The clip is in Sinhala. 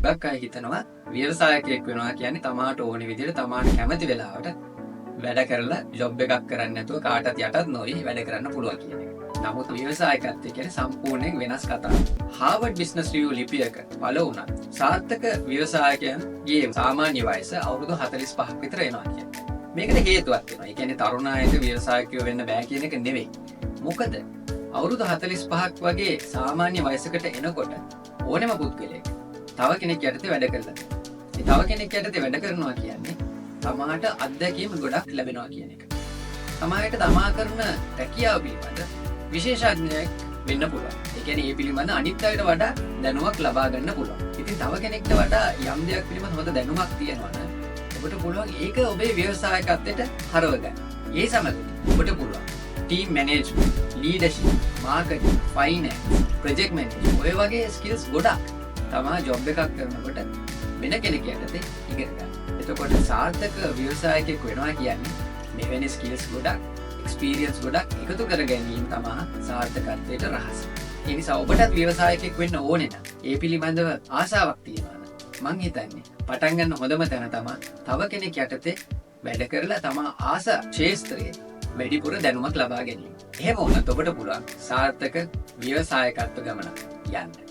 ගොඩක් අය හිතනවා ව්‍යවසායකයෙක් වෙනවා කියන්නේ තමාට ඕන විදිහට තමාට කැමති වෙලාවට වැඩ කරලා ජොබ් එකක් කරන්නේ නැතුව කාටවත් යටත් නොවි වැඩ කරන්න පුළුවන් කියන එක. නමුත් ව්‍යවසායකත්වය කියන්නේ සම්පූර්ණයෙන් වෙනස් කතාවක්. Harvard Business Review ලිපියක පළ වුණා සාර්ථක ව්‍යවසායකයන්ගේ සාමාන්‍ය වයස අවුරුදු 45ක් විතර එනවා කියන්නේ. මේකට හේතුවක් තියෙනවා. ඒ කියන්නේ තරුණ අයට ව්‍යවසායකයෝ වෙන්න බෑ කියන එක නෙවෙයි. මොකද අවුරුදු 45ක් වගේ සාමාන්‍ය වයසකට එනකොට ඕනෙම පුද්ගලයෙක් තව කෙනෙක් යටතේ වැඩ කරලා තියෙනවා. තව කෙනෙක් යටතේ වැඩ කරනවා කියන්නේ තමාට අත්දැකීම් ගොඩක් ලැබෙනවා කියන එක. තමාට තමා කරන රැකියාව පිළිබඳ විශේෂඥයෙක් වෙන්න පුළුවන්. ඒ කියන්නේ මේ පිළිබඳ අනිත් අයට වඩා දැනුමක් ලබා ගන්න පුළුවන්. ඉතින් තව කෙනෙක්ට වඩා යම් දෙයක් පිළිබඳ හොඳ දැනුමක් තියෙනවා නම් ඔබට පුළුවන් ඒක ඔබේ ව්‍යවසායකත්වයට හරව ගන්න. ඒ සමග ඔබට පුළුවන් team management, leadership, marketing, finance, project management ඔය වගේ ස්කිල්ස් ගොඩක් තමා ජොබ් එකක් කරනකොට වෙන කෙනෙක් යටතේ ඉගෙන ගන්න. එතකොට සාර්ථක ව්‍යවසායකයෙක් වෙනවා කියන්නේ මෙවැනි ස්කිල්ස් ගොඩක්, එක්ස්පීරියන්ස් ගොඩක් එකතු කර ගැනීම තමයි සාර්ථකත්වයට රහස. ඒ නිසා ඔබටත් ව්‍යවසායකයෙක් වෙන්න ඕනේ නම් ඒ පිළිබඳව ආසාවක් තියෙනවා නම් මං හිතන්නේ පටන් ගන්න හොඳම තැන තමයි තව කෙනෙක් යටතේ වැඩ කරලා තමා ආස ක්ෂේත්‍රයේ වැඩිපුර දැනුමක් ලබා ගැනීම. එහෙම වුණත් ඔබට පුළුවන් සාර්ථක ව්‍යවසායකත්ව ගමනක් යන්න.